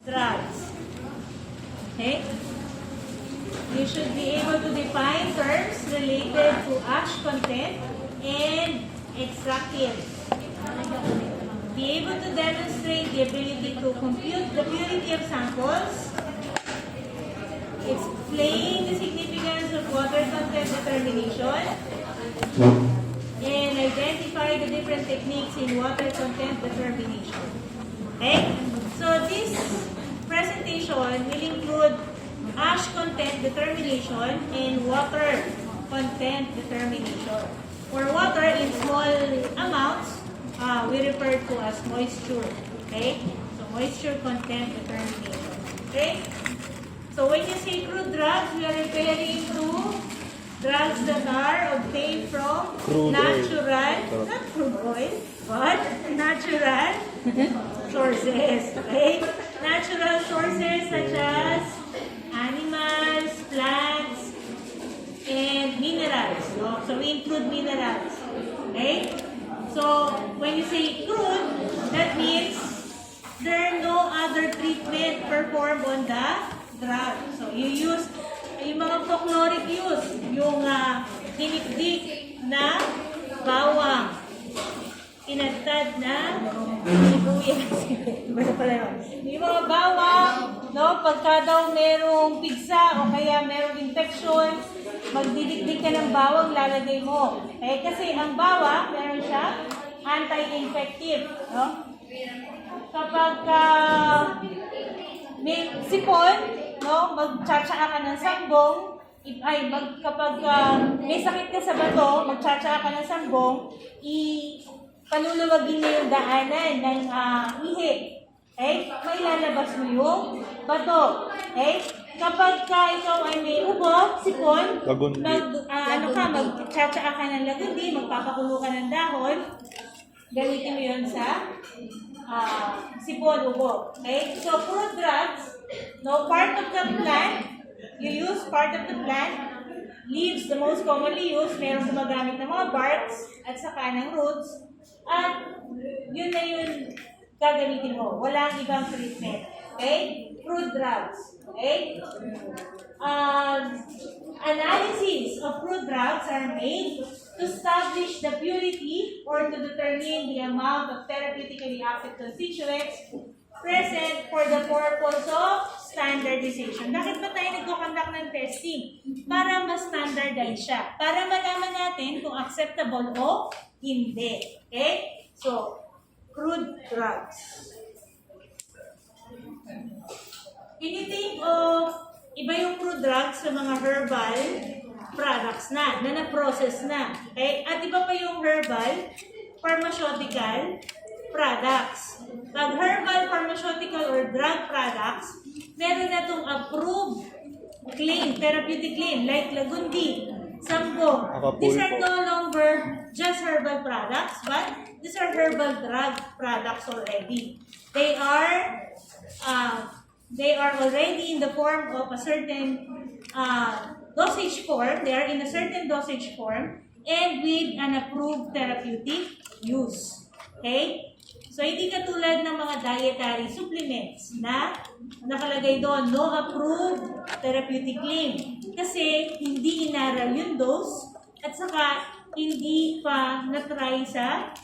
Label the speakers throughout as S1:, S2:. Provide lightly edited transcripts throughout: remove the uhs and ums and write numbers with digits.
S1: drugs. Okay? You should be able to define terms related to ash content and extract yield. Be able to demonstrate the ability to compute the purity of samples. Explain the significance of water content determination. And identify the different techniques in water content determination. Okay? So this presentation will include ash content determination and water content determination. For water in small amounts, we refer to as moisture. Okay? So moisture content determination. Okay? So when you say crude drugs, we are referring to drugs that are obtained from natural, not crude oil, but natural sources. Okay? Natural sources such as animals, plants, and minerals. No? So we include minerals. Okay? So when you say crude, that means there are no other treatment performed on the drug. So you use yung mga folkloric use, yung hinikdik na bawang, inagtad na sibuyas. Yung mga bawang, no, pagka daw merong pigsa o kaya merong infection, magdidikdik ka ng bawang, lalagay mo. Eh, kasi ang bawang, meron siya anti-infective. No? Kapag may sipon, no, magtsatsaa ka ng sanggong, kapag may sakit ka sa bato, magtsatsaa ka ng sanggong, paluluwagin na yung daanan ng ihi. Okay? May lalabas mo yung bato. Okay? Kapag ikaw ay may ubo, sipon, magtsatsaa ka ng lagundi, magpapakulo ka ng dahon, gamitin mo yun sa sipon, ubo. Okay? So, crude drugs, no, part of the plant, you use part of the plant, leaves, the most commonly used, meron gumagamit ng mga barks, at saka ng roots, at yun na yun gagamitin mo. Walang ibang treatment. Okay? Crude drugs. Okay? Analysis of crude drugs are made to establish the purity or to determine the amount of therapeutically active constituents present for the purpose of standardization. Bakit ba tayo nagko-conduct ng testing? Para ma-standardize siya. Para malaman natin kung acceptable o hindi. Okay? So, crude drugs. Anything of iba yung crude drugs sa mga herbal products na na-process na. Okay? At iba pa yung herbal pharmaceutical products. Pag herbal, pharmaceutical, or drug products, meron na itong approved claim, therapeutic claim, like lagundi, sampo. These are no longer just herbal products, but these are herbal drug products already. They are already in the form of a certain dosage form. They are in a certain dosage form and with an approved therapeutic use. Okay? So, hindi katulad ng mga dietary supplements na nakalagay doon, no approved therapeutic claim. Kasi hindi inaral yung dose at saka hindi pa na-try sa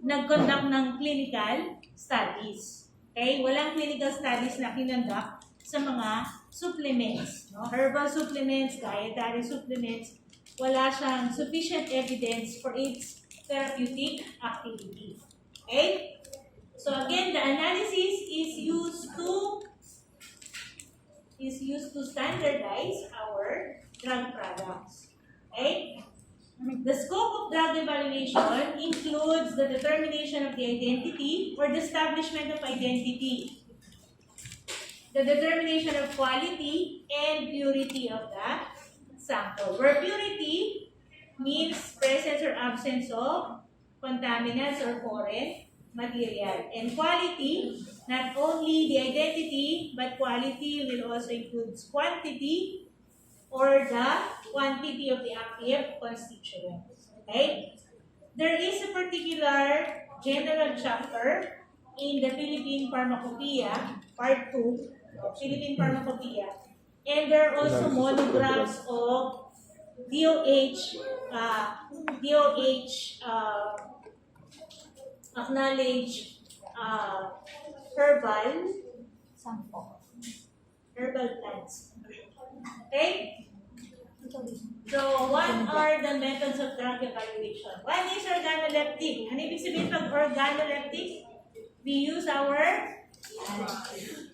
S1: nag-conduct ng clinical studies. Okay? Walang clinical studies na kinonduct sa mga supplements. No? Herbal supplements, dietary supplements, wala siyang sufficient evidence for its therapeutic activity. Okay? So again, the analysis is used to standardize our drug products. Okay? The scope of drug evaluation includes the determination of the identity or the establishment of identity, the determination of quality and purity of the sample. Where purity means presence or absence of contaminants or foreign material. And quality, not only the identity, but quality will also include quantity or the quantity of the active constituents. Okay? There is a particular general chapter in the Philippine Pharmacopoeia, Part 2, Philippine Pharmacopoeia. And there are also monographs of DOH, acknowledged herbal plants. Okay? So, what are the methods of drug evaluation? One is organoleptic. Ano ibig sabihin pag organoleptic? We use our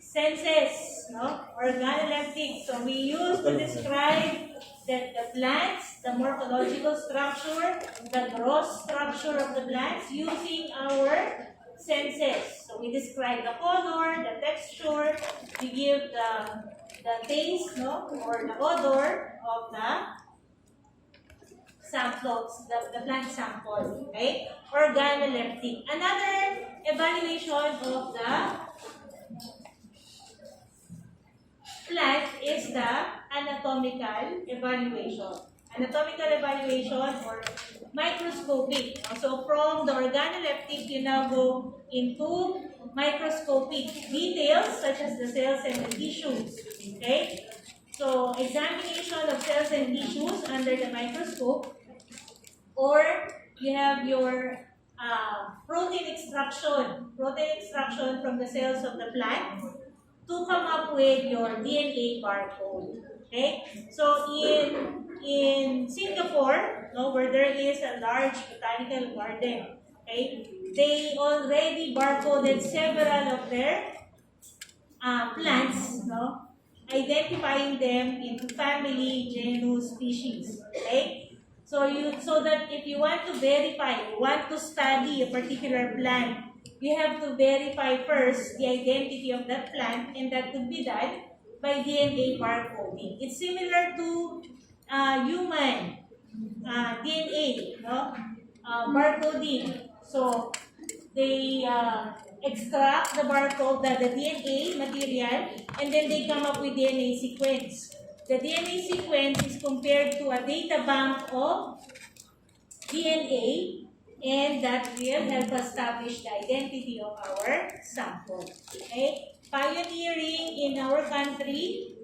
S1: senses, no? Organoleptic. So, we use to describe the plants, the morphological structure, the gross structure of the plants using our senses. So, we describe the color, the texture, we give the taste, no? Or the odor of the samples, the plant sample, okay? Organoleptic. Another evaluation of the plant is the anatomical evaluation. Anatomical evaluation or microscopic. So from the organoleptic, you now go into microscopic details such as the cells and the tissues. Okay? So examination of cells and tissues under the microscope, or you have your protein extraction from the cells of the plant to come up with your DNA barcode. Okay? So in Singapore, where there is a large botanical garden, okay, they already barcoded several of their plants, identifying them into family, genus, species. Okay? So that if you want to verify, you want to study a particular plant, you have to verify first the identity of that plant, and that could be done by DNA barcoding. It's similar to human DNA, barcoding. So they extract the barcode, the DNA material, and then they come up with DNA sequence. The DNA sequence is compared to a data bank of DNA, and that will help establish the identity of our sample. Okay? Pioneering in our country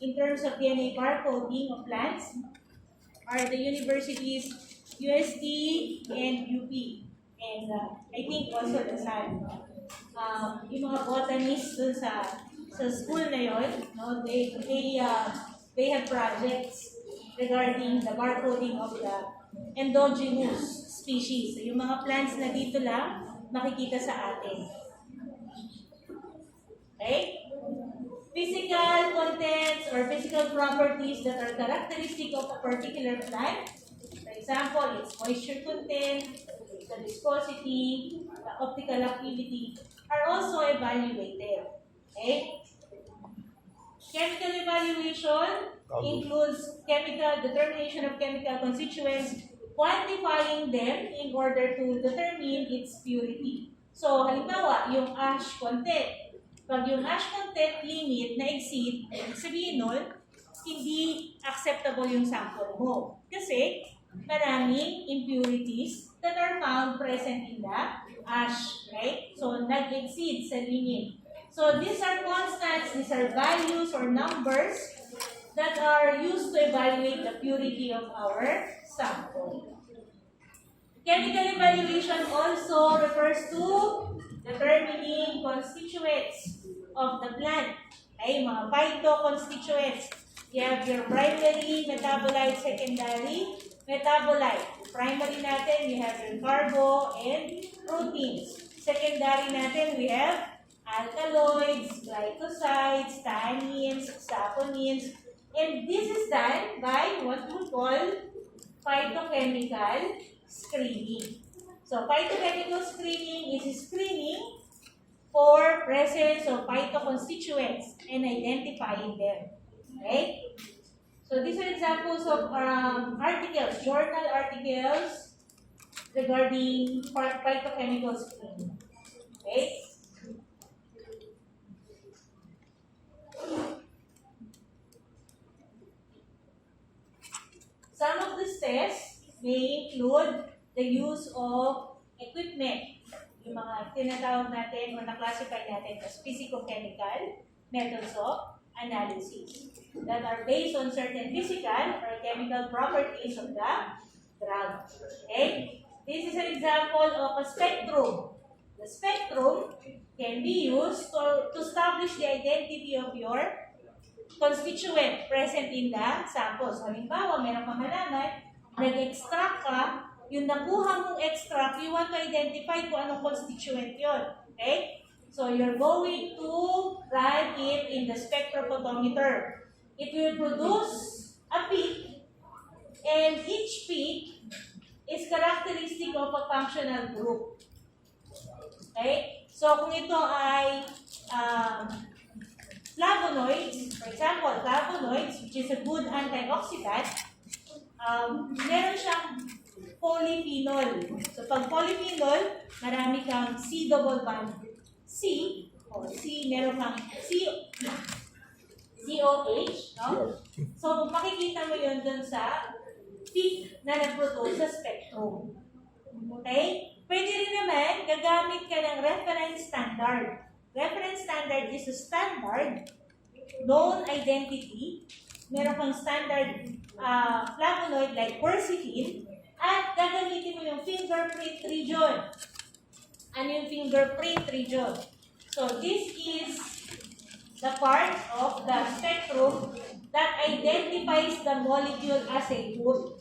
S1: in terms of DNA barcoding of plants are the universities UST and UP. And I think also the SAN. Yung mga botanists dun sa school na yun, they have projects regarding the barcoding of the endogenous species. So, yung mga plants na dito lang makikita sa atin. Okay? Physical contents or physical properties that are characteristic of a particular plant. For example, its moisture content, the viscosity, the optical activity are also evaluated. Okay? Chemical evaluation includes determination of chemical constituents, quantifying them in order to determine its purity. So, halimbawa, yung ash content. Pag yung ash content limit na exceed, sabihin nun, hindi acceptable yung sample mo. Kasi, maraming impurities that are found present in the ash, right? So, nag-exceed sa limit. So, these are constants, these are values or numbers that are used to evaluate the purity of our sample. Chemical evaluation also refers to determining constituents of the plant. Okay, mga phytoconstituents. You have your primary metabolite, secondary metabolite. Primary natin, we have your carbo and proteins. Secondary natin, we have alkaloids, glycosides, tannins, saponins, and this is done by what we call phytochemical screening. So, phytochemical screening is screening for presence of phytoconstituents and identifying them. Okay? So, these are examples of articles, journal articles regarding phytochemical screening. Okay? Some of these tests may include the use of equipment yung mga tinatawag natin o na-classify natin as physicochemical methods of analysis that are based on certain physical or chemical properties of the drug. Okay? This is an example of a spectrum. The spectrum can be used to establish the identity of your constituent present in the samples. Halimbawa, meron kang halaman, nag-extract ka, yung nakuha mong extract, you want to identify kung anong constituent yon. Okay? So, you're going to run it in the spectrophotometer. It will produce a peak, and each peak is characteristic of a functional group. Okay? So, kung ito ay flavonoids, for example, flavonoids, which is a good antioxidant, meron siyang polyphenol. So, pag polyphenol, marami kang C double bond C, o C, meron kang COH, no? So, makikita mo yun dun sa peak na nag-produce sa spectrum. Okay? Pwede rin naman, gagamit ka ng reference standard. Reference standard is a standard known identity. Meron kang standard flavonoid like quercetin, at gagamitin mo yung fingerprint region. Ano yung fingerprint region? So, this is the part of the spectrum that identifies the molecule as a whole.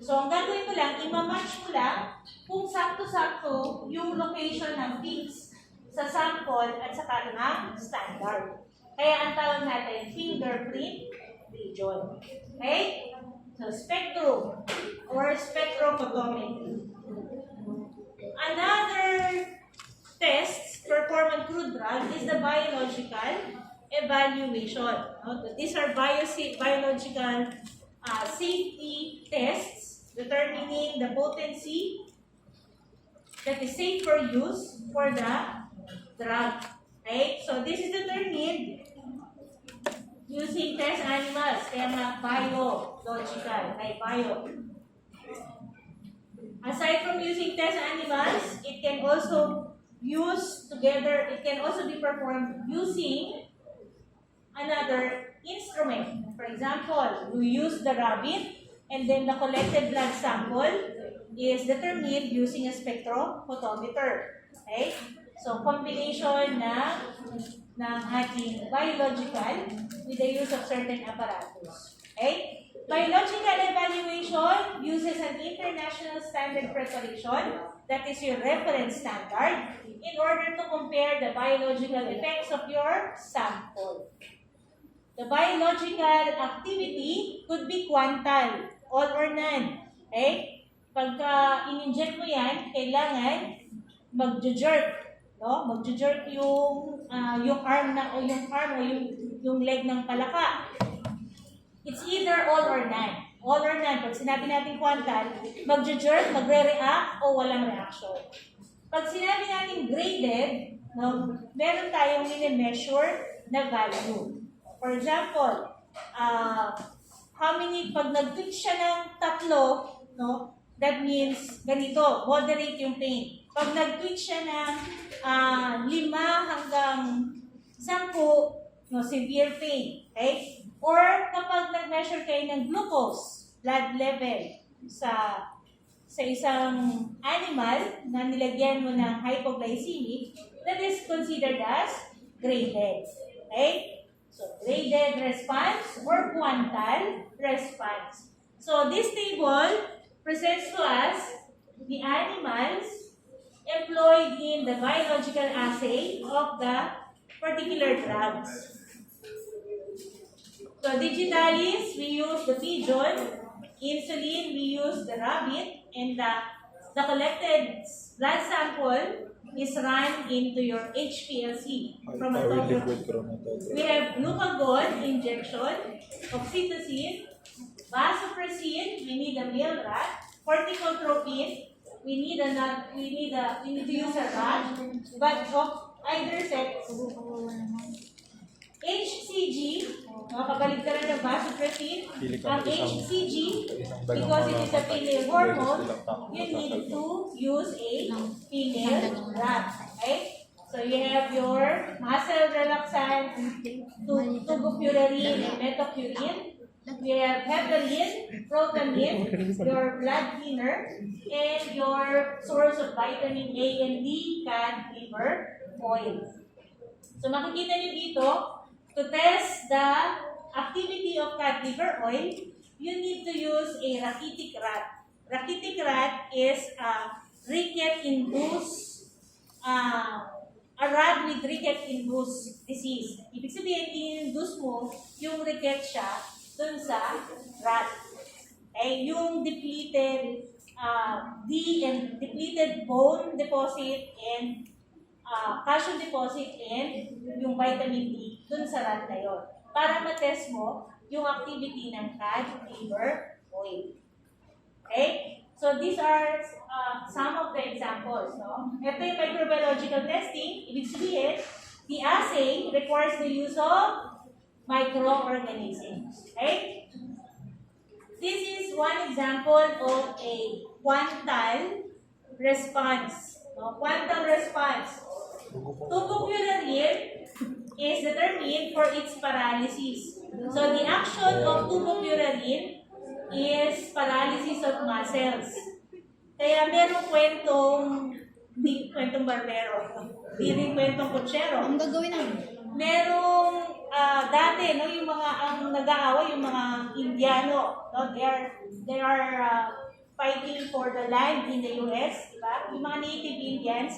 S1: So, ang gagawin mo lang, imamatch mo lang kung sakto-sakto yung location ng peaks sa sample at saka ng standard. Kaya ang tawag natin, fingerprint region. Okay? So, spectrum or spectrophotometry. Another test performed on crude drug is the biological evaluation. These are biological safety tests determining the potency that is safe for use for the drug. Okay? So, this is determined using test animals. Kaya mga biological, like bio. Aside from using test animals, it can also it can also be performed using another instrument. For example, you use the rabbit and then the collected blood sample is determined using a spectrophotometer. Okay? So, combination ng ating biological with the use of certain apparatus. Okay? Biological evaluation uses an international standard preparation, that is your reference standard, in order to compare the biological effects of your sample. The biological activity could be quantal, all or none. Okay? Pagka in-inject mo yan, kailangan mag-jerk. No? Mag-jerk yung arm o yung leg ng palaka. It's either all or none. All or none. Pag sinabi natin quantal, mag-jerk, magre-react, o walang reaction. Pag sinabi natin graded, no, meron tayong mini-measure na value. For example, pag nag-tweak siya ng 3, no, that means ganito, moderate yung pain. Pag nag-tweak siya ng 5 hanggang 10, no, severe pain. Okay? Or kapag nag-measure kayo ng glucose, blood level sa isang animal na nilagyan mo ng hypoglycemic, that is considered as graded. Okay? So, graded response or quantal response. So, this table presents to us the animals employed in the biological assay of the particular drugs. So, digitalis, we use the pigeon. Insulin, we use the rabbit. And the collected blood sample is run into your HPLC chromatography. We have glucagon injection, oxytocin, vasopressin, we need a male rat, corticotropin, we need to use a rat, but of either sex. HCG, Kabaligtaran ng vasopressin, ang HCG, because it is a female hormone, you need to use a female rat. Okay? So you have your muscle relaxant, tubocurarine, and metocurine. You have heparin, protamine, your blood thinner, and your source of vitamin A and D, cod liver oil. So makikita nyo dito, to test the activity of cod liver oil, you need to use a rachitic rat. Rachitic rat is a ricket-induced, a rat with ricket-induced disease. Ibig sabihin, in-induce mo yung ricket siya dun sa rat. Okay? Yung depleted depleted bone deposit and calcium deposit and yung vitamin D dun sa rat na yun. Para matest mo yung activity ng cod liver oil. Okay? So these are some of the examples. No? Ito yung microbiological testing. Ibig sabihin, the assay requires the use of microorganisms. Okay? This is one example of a quantal response. No? Quantal response. Tubocurarine is determined for its paralysis. So the action of tubocurarine is paralysis of muscles. Kaya merong hindi kwentong barbero, hindi rin kwentong kutsero.
S2: Ang gagawin namin?
S1: Merong dati, no, yung mga ang nag-aaway, yung mga Indiano, no, they are fighting for the land in the US, diba? Yung mga native Indians,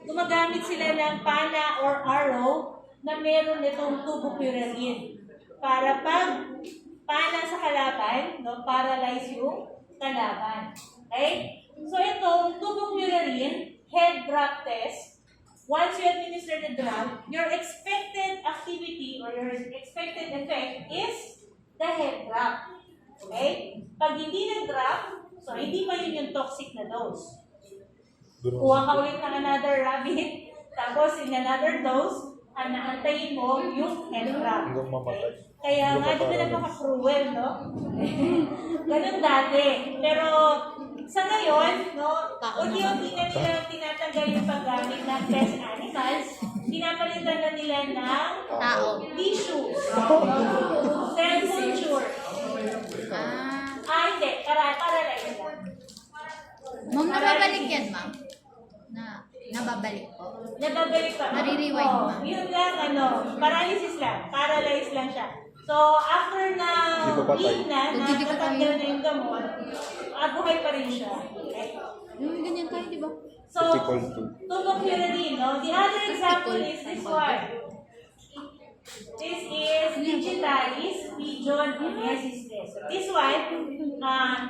S1: gumagamit sila ng pana or arrow na meron nitong tubocurarine para pag pana sa kalaban, no, paralyze yung kalaban. Okay? So itong tubocurarine head drop test, once you administer the drug, your expected activity or your expected effect is the head drop. Okay? Pag hindi nag-drop, so hindi pa yun yung toxic na dose. Kuha ka ulit ng another rabbit, tapos in another dose, naantayin mo yung head drop. Okay? Kaya nga, di ba napaka-cruel, no? Ganun dati. Pero sa ngayon, no, unti-unti na nila tinatanggal yung paggamit ng test animals, pinapalitan na nila ng tissue. Cell culture. Hindi. Para lang yan.
S2: Ma'am, nababalik yan, ma'am? Nababalik po?
S1: Nababalik pa.
S2: Nare-rewind, ma'am?
S1: Yun lang, paralysis lang. Paralyze lang siya. So, after na week na natanggal na yung gamot, buhay pa rin siya. Okay?
S2: Yung ganyan tayo, di ba?
S1: So, tubocurarine, no? The other example is this one. This is digitalis pigeon emesis test. This one,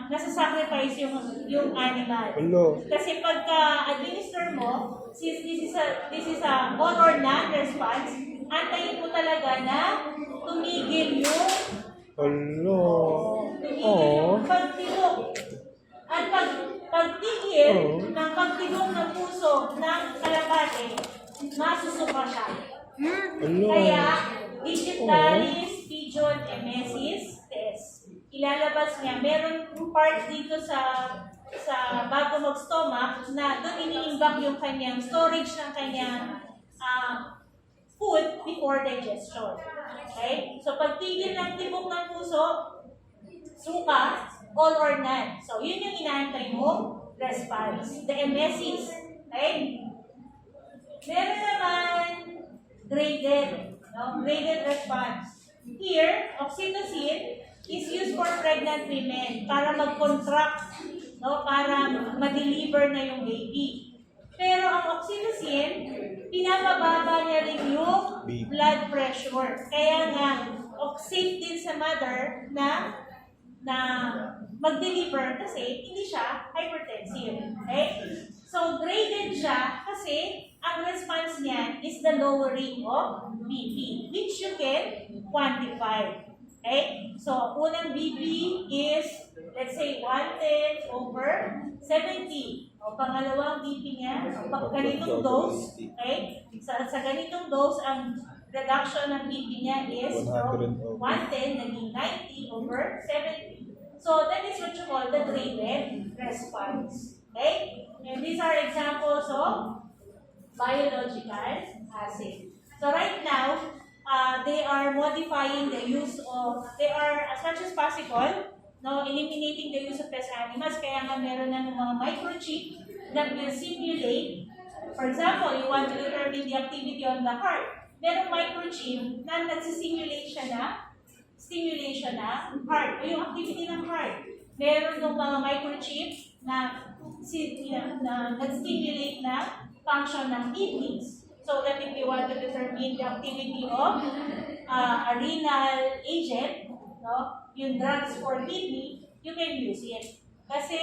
S1: nasa-sacrifice yung animal. Kasi pagka-administer mo, since this is a all or none response, antayin mo talaga na tumigil yung pagtibok. At pagtigil ng pagtibok ng puso ng kalapate, masusuka siya. Kaya, digitalis pigeon emesis test. Ilalabas niya, meron part dito sa bago mag-stomach na doon iniimbak yung kanyang storage ng kanyang food before digestion. Okay? So, pagtigil ng tibok ng puso, suka, all or none. So, yun yung inaantay mo, response. The emesis. Okay? Meron naman graded, no? Graded response. Here, oxytocin is used for pregnant women para mag-contract, no? Para ma-deliver na yung baby. Pero ang oxytocin, pinapababa niya rin yung blood pressure. Kaya nga, safe din sa mother na mag-deliver kasi hindi siya hypertensive. Okay? So, graded siya kasi ang response niyan is the lowering of BP, which you can quantify. Okay? So, unang BP is, let's say, 110 over 70. O, pangalawang BP niya, pag ganitong dose, okay? Sa ganitong dose, ang reduction ng BP niya is from 110 naging 90 over 70. So that is what you call the graded response. Okay? And these are examples of biological acid. So right now, they are modifying the use of, they are as much as possible, no, eliminating the use of test animals. Kaya nga meron na ng mga microchip that will simulate. For example, you want to determine the activity on the heart. Merong microchip na nagsisimulate siya na heart, o yung activity ng heart. Meron ng mga microchip na nag-stimulate na function ng kidneys. So that if you want to determine the activity of a renal agent, no, yung drugs for kidney, you can use it. Kasi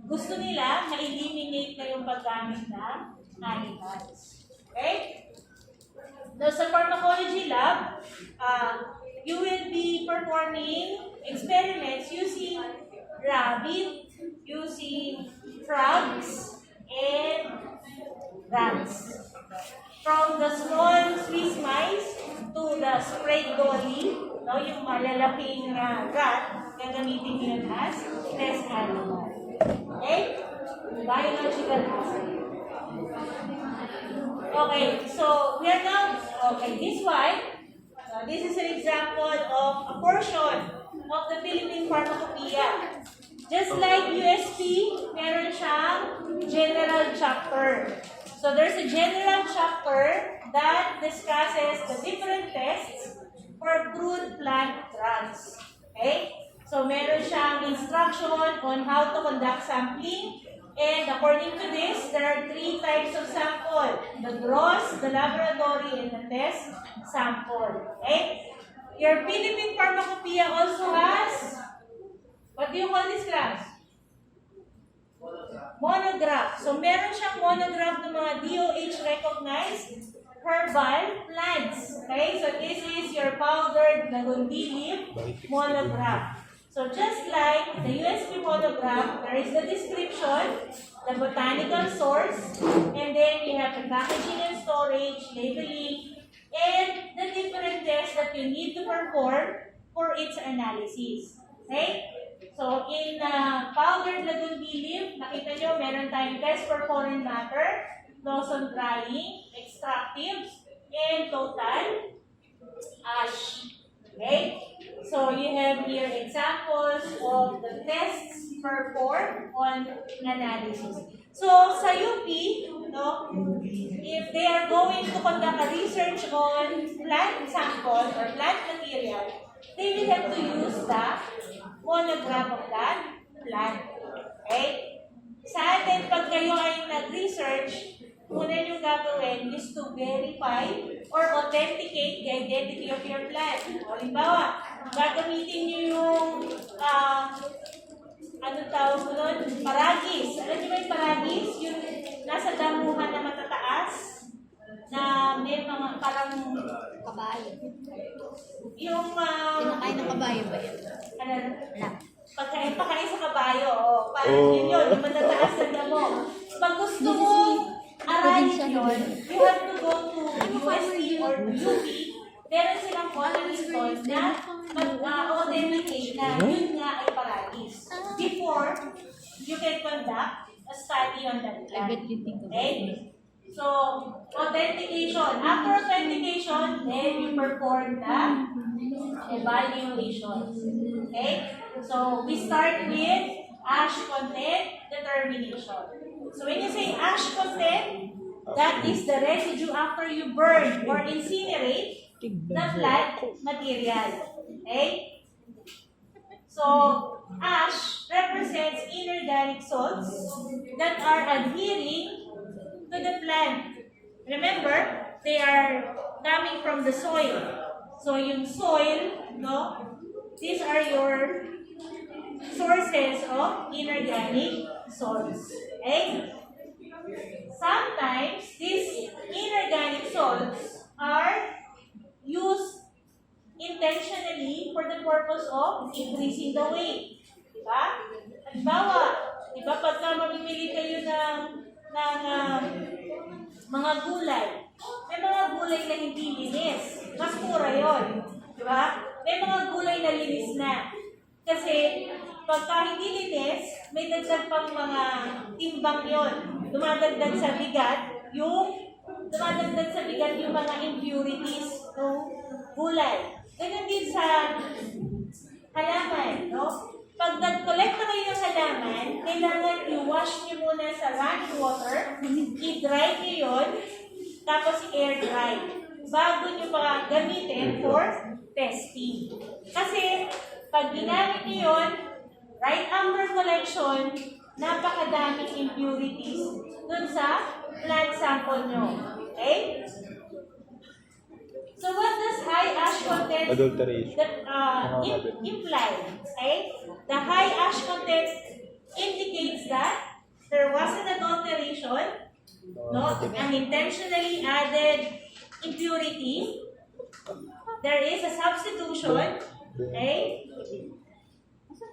S1: gusto nila ma-eliminate na yung paggamit ng animals. Okay? Now, sa pharmacology lab, you will be performing experiments using rabbit, using frogs, and rats. From the small Swiss mice to the spray dolly, no, yung malalaking rat, gagamitin yun as test animal. Okay? Biological acid. Okay, so we are now, this one, this is an example of a portion of the Philippine Pharmacopoeia. Just like USP, meron siyang general chapter. So there's a general chapter that discusses the different tests for crude plant drugs. Okay? So meron siyang instruction on how to conduct sampling. And according to this, there are 3 types of sample. The gross, the laboratory, and the test sample. Okay? Your Philippine Pharmacopoeia also has, what do you call this class? Monograph. So meron siyang monograph ng mga DOH recognized herbal plants. Okay? So this is your powdered lagundi leaf monograph. So just like the USP monograph, there is the description, the botanical source, and then you have the packaging and storage, labeling, and the different tests that you need to perform for its analysis. Okay? So in powdered lagundi leaf, nakita nyo, meron tayong test for foreign matter, Lawson drying, extractives, and total ash. Okay? So you have here examples of the tests performed on analysis. So sa UP, no, if they are going to conduct a research on plant sample or plant material, they will have to use the monograph of that plant. Okay? Sa atin, pag kayo ay nag-research, una nyo gagawin is to verify or authenticate the identity of your plant. Halimbawa, gagamitin nyo yung, anong tawag mo nun? Paragis. Alam nyo ba yung paragis? Yung nasa damuhan na matataas, na may mga parang
S2: Kabayo.
S1: yung,
S2: Kinakain ng kabayo ba yun?
S1: ano,
S2: Wala.
S1: pagkain sa kabayo, parang yun, yung matataas na damo. Pag gusto mo aralin yun, you have to go to UST or UP. Meron silang quality stores na mag-authenticate na yun nga ay paragis. Before, you can conduct a study on that plant. Okay? So, authentication. After authentication, then you perform the evaluation. Okay? So, we start with ash content determination. So, when you say ash content, that is the residue after you burn or incinerate the plant material. Okay? So, ash represents inorganic salts that are adhering to the plant. Remember, they are coming from the soil. So, yung soil, no? These are your sources of inorganic salts. Okay? Sometimes, these inorganic salts are used intentionally for the purpose of increasing the weight. Diba? Halimbawa, diba pagka mamimili kayo ng mga gulay, May mga gulay na hindi linis. Mas mura yun. Di ba? May mga gulay na linis na. Kasi pagka hindi linis, may dagdag pang mga timbang yon. Dumadagdag sa bigat yung mga impurities ng gulay. Ganun din sa halaman, no? Pag nag-collect na kayo ng halaman, kailangan i-wash niyo muna sa running water, i-dry niyo yun, tapos i-air dry. Bago niyo pa gamitin for testing. Kasi, pag ginamit niyo yun, right after collection, napakadaming impurities dun sa plant sample nyo. Okay? So what does high ash content imply? Okay? The high ash content indicates that there was an adulteration, no, an intentionally added impurity. There is a substitution, okay,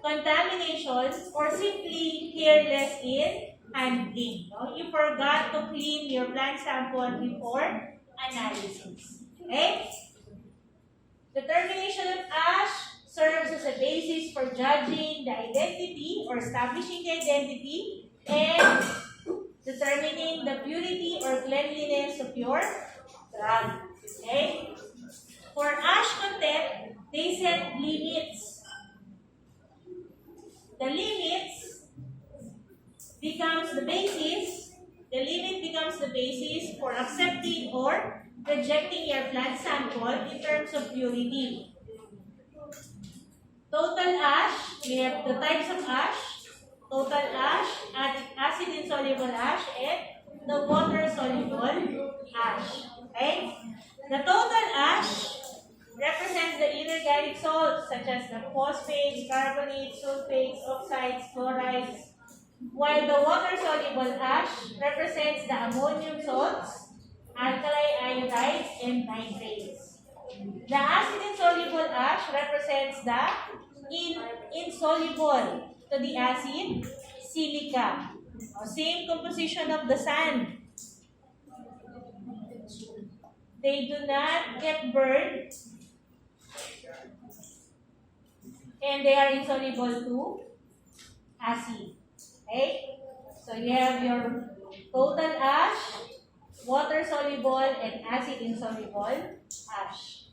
S1: contamination, or simply careless in handling. No? You forgot to clean your plant sample before analysis. Okay? Determination of ash serves as a basis for judging the identity or establishing the identity and determining the purity or cleanliness of your drug. Okay? For ash content, they set limits. The limits becomes the basis. The limit becomes the basis for accepting or rejecting your plant sample in terms of purity. Total ash, we have the types of ash, total ash, acid-insoluble ash, and the water-soluble ash. Okay? The total ash represents the inorganic salts such as the phosphates, carbonates, sulfates, oxides, chlorides, while the water-soluble ash represents the ammonium salts, alkali iodides, and nitrates. The acid-insoluble ash represents the insoluble to the acid, silica. Same composition of the sand. They do not get burned, and they are insoluble to acid. Okay? So you have your total ash, water-soluble, and acid-insoluble ash.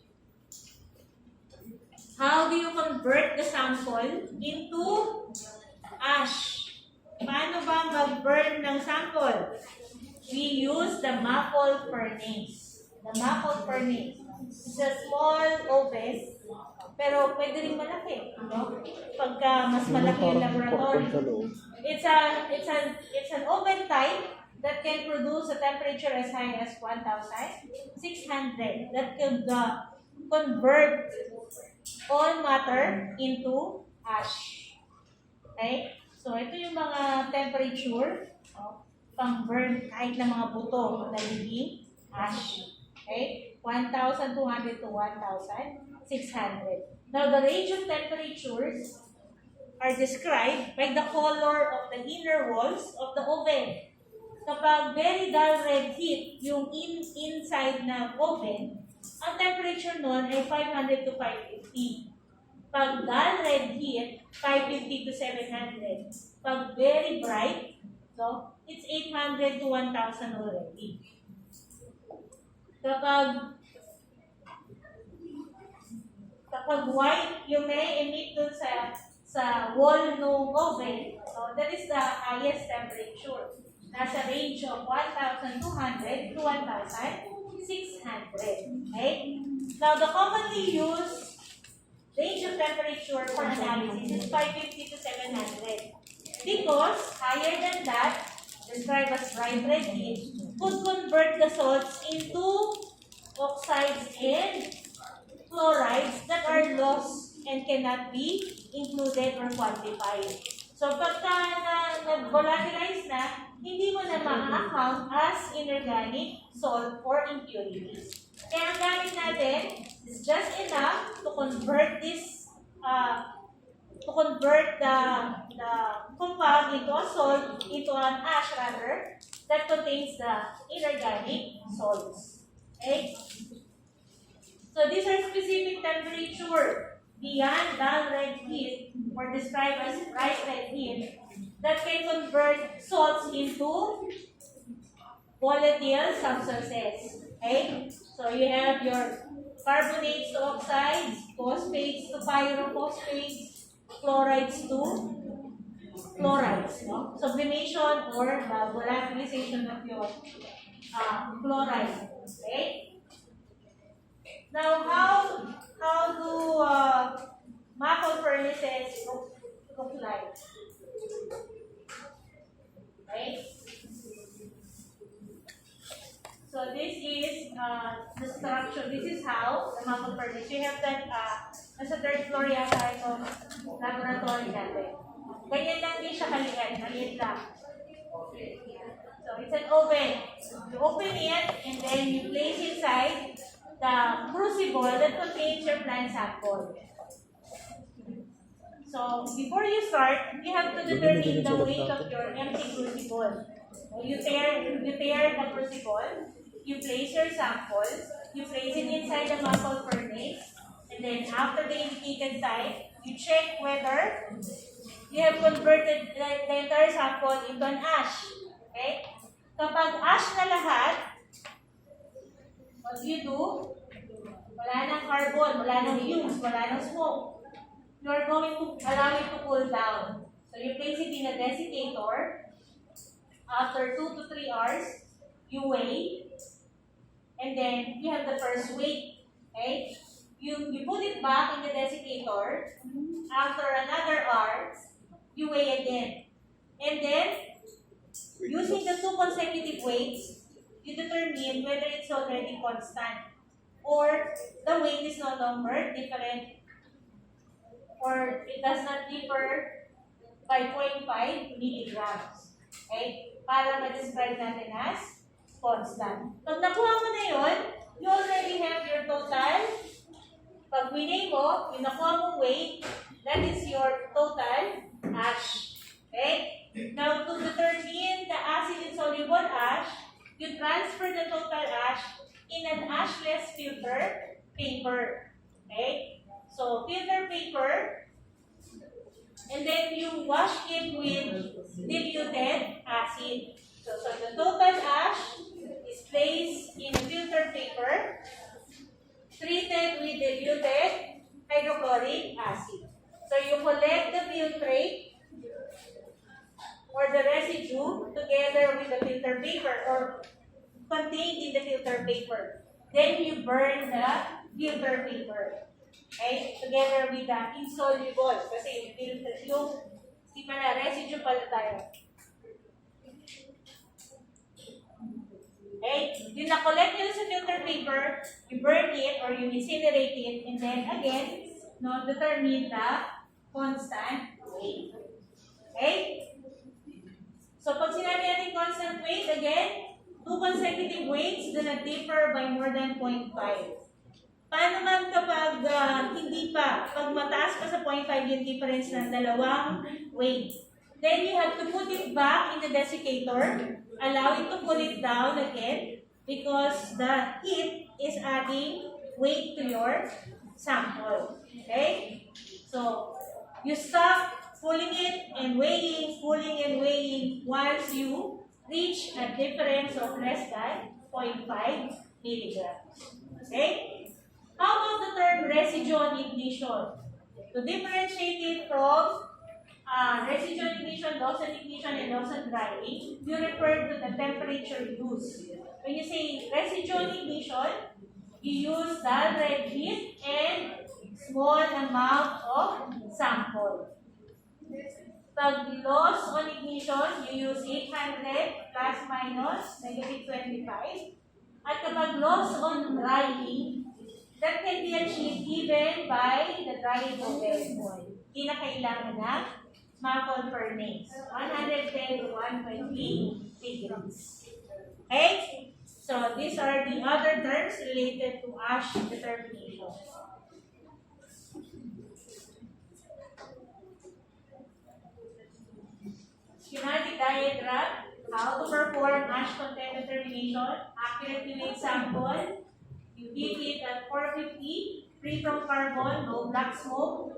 S1: How do you convert the sample into ash? Paano ba mag-burn ng sample? We use the maple furnace. The maple furnace is a small oven, pero pwede rin malaki, no? Pagka mas malaki yung laboratory. It's an oven type that can produce a temperature as high as 1,600. That can convert all matter into ash. Okay? So, ito yung mga temperature pang-burn kahit na mga buto na nagiging ash. Okay? 1,200 to 1,600. Now, the range of temperatures are described by the color of the inner walls of the oven. Kapag very dull red heat yung inside na oven, ang temperature nun ay 500 to 550. Pag dull red heat, 550 to 700. Pag very bright, so it's 800 to 1,000 already. Kapag white, yung may emit dun sa wall ng oven, so that is the highest temperature. Nasa range of 1,200 to 1,600. Okay? Now, the commonly used range of temperature for analysis is 550 to 700. Because higher than that, described as bright red heat, could convert the salts into oxides and chlorides that are lost and cannot be included or quantified. So, pagka nag-volatilize na, hindi mo na ma-account as inorganic salt or impurities. Kaya ang gamit natin is just enough to convert this, the compound into a salt, into an ash rather, that contains the inorganic salts. Okay? So these are specific temperature beyond dull red heat, or described as bright red heat, that can convert salts into volatile substances. Okay? So you have your carbonates to oxides, phosphates to pyrophosphates, chlorides to chlorides. No? Sublimation or volatilization of your chloride. Okay? Now, how do muffle furnaces look like? Right? So this is the structure. This is how the muffle furnace. You have that nasa third floor yata itong laboratory natin. Ganyan lang din siya kaliit. Maliit lang. So it's an oven. You open it and then you place inside the crucible that contains your plant sample. So before you start, you have to determine the weight of your empty crucible. So you tear the crucible, you place your samples, you place it inside the muffle furnace, and then after the indicated time, you check whether you have converted the entire sample into an ash. Okay? Kapag ash na lahat, what you do, wala nang carbon, wala nang fumes, wala nang smoke. You are going to allow it to cool down. So you place it in a desiccator. After 2 to 3 hours, you weigh, and then you have the first weight. Okay? You put it back in the desiccator. After another hour, you weigh again. And then, using the 2 consecutive weights, you determine whether it's already constant or the weight is no longer different, or it does not differ by 0.5 milligrams. Okay? Para ma-describe natin as constant. Pag nakuha mo na yun, you already have your total. Pag winay mo, yung nakuha mong weight, that is your total ash. Okay? Now, to determine the acid-insoluble ash, you transfer the total ash in an ashless filter paper. Okay? So, filter paper, and then you wash it with diluted acid. So the total ash is placed in a filter paper, treated with diluted hydrochloric acid. So you collect the filtrate or the residue together with the filter paper or contained in the filter paper. Then you burn the filter paper. Okay? Together with the insoluble. Kasi yung di pa na, residue pala tayo. Okay? Yung na-collect nyo sa filter paper, you burn it or you incinerate it, and then again, determine the constant weight. Okay? So pag sinabi natin constant weight, again, 2 consecutive weights do not differ by more than 0.5. Paano man kapag hindi pa, pag mataas pa sa 0.5 yung difference ng dalawang weight? Then you have to put it back in the desiccator, allow it to cool it down again because the heat is adding weight to your sample. Okay? So, you stop pulling it and weighing, pulling and weighing once you reach a difference of less than 0.5 milligrams. Okay? How about the term residual ignition? To differentiate it from residual ignition, Dawson ignition, and Dawson drying, you refer to the temperature used. When you say residual ignition, you use dull red heat and small amount of sample. Pag loss on ignition, you use 800 plus minus negative 25. At kapag loss on drying, that can be achieved even by the drying oven. Hindi na kailangan ng muffle furnace. 110 to 120 degrees. Okay? So, these are the other terms related to ash determination. Schematic diagram, how to perform ash content determination, accurately weight sample, You heat it at 450, free from carbon, no black smoke.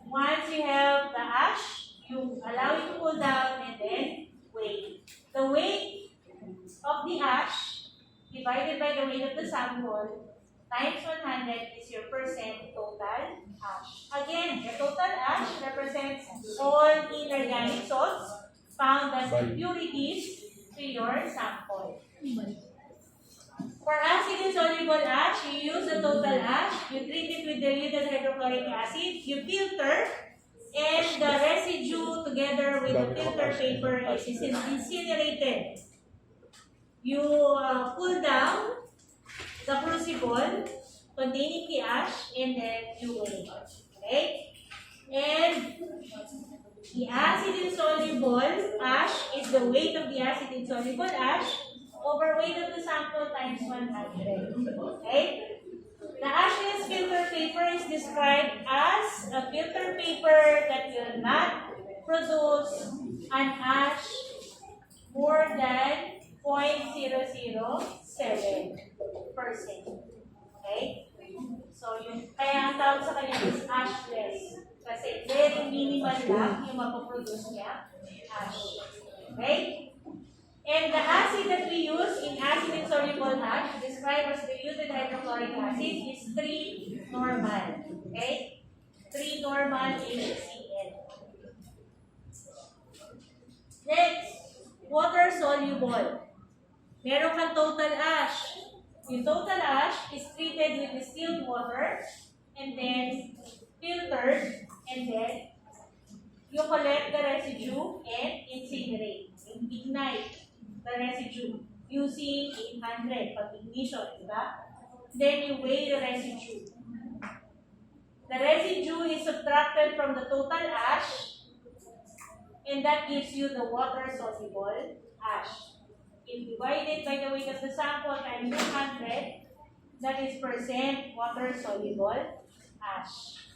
S1: Once you have the ash, you allow it to cool down and then weigh. The weight of the ash divided by the weight of the sample times 100 is your percent total ash. Again, the total ash represents all inorganic salts found as impurities to your sample. For acid insoluble ash, you use the total ash, you treat it with diluted hydrochloric acid, you filter, and the residue together with the filter paper is incinerated. You pull down the crucible containing the ash and then you weigh. Okay? And the acid insoluble ash is the weight of the acid insoluble ash over weight of the sample times 100. Okay? The ashless filter paper is described as a filter paper that will not produce an ash more than 0.007%. Okay? So, yun, kaya ang tawag sa kanya is ashless. Kasi very minimal lang yung mapoproduce niya, ash. Okay? And the acid that we use in acid insoluble ash, described as diluted hydrochloric acid, is 3 normal. Okay? 3 normal HCl. Next, water soluble. Meron kang total ash. Yung total ash is treated with distilled water and then filtered and then you collect the residue and incinerate. Ignite the residue using 800 pag ignition, diba? Then you weigh the residue. The residue is subtracted from the total ash and that gives you the water soluble ash. If divided by the weight of the sample times 100, that is percent water soluble ash.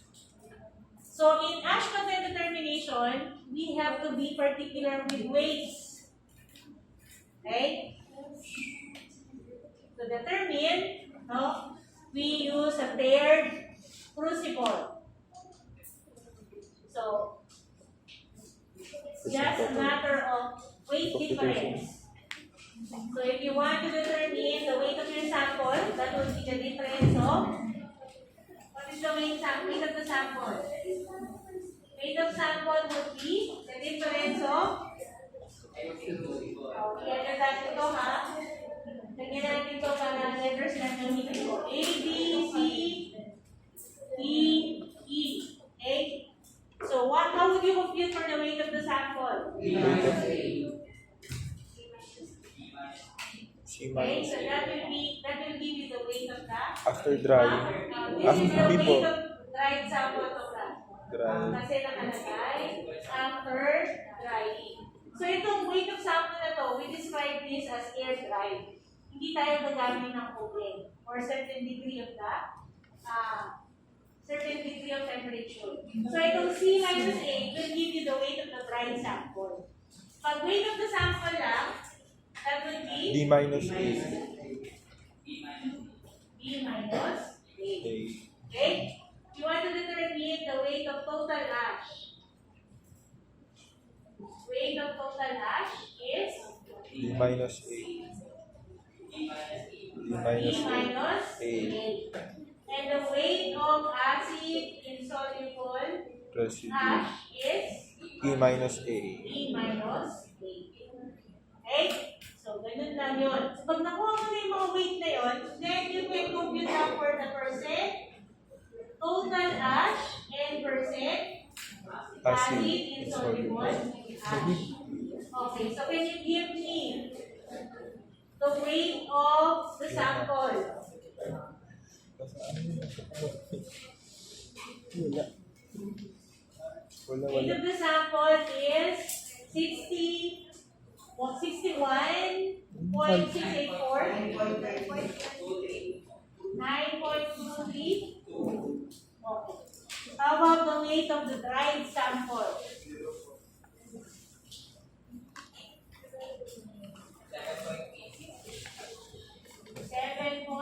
S1: So in ash content determination, we have to be particular with weights. Okay? To determine, we use a paired crucible. So it's just a matter of weight difference. So if you want to determine the weight of your sample, that would be the difference of, what is the weight of the sample? Weight of sample would be the difference of, i-enter natin ito ha. Lagyan natin ito para letters na gamitin ko. A, B, C, E, E. Okay? So how would you compute for the weight of the sample? Okay, so that will give you the weight of that.
S3: After drying.
S1: This is the
S3: Before.
S1: weight of dried sample of that.
S3: Drying.
S1: Kasi nakalagay after drying. So itong weight of sample na to, we describe this as air dried. Hindi tayo gagamit ng cooling or certain degree of temperature. So itong C minus A will give you the weight of the dried sample. Pag weight of the sample lang, that would be
S3: D minus A.
S1: B minus A. Okay? You want to determine the weight of total ash. Weight of total ash is
S3: D minus A. D minus A.
S1: And the weight of acid insoluble
S3: Residue.
S1: ash is
S3: E minus A.
S1: E minus A. Okay? So, ganun lang yun. So, pag nakuha mo na yung mga weight na yun, then you can compute now for the percent total ash and percent acid insoluble ash. Okay, so can you give me the weight of the sample? Weight of the sample is 61.684, 9.23. Okay. How about the weight of the dried sample? 7.86.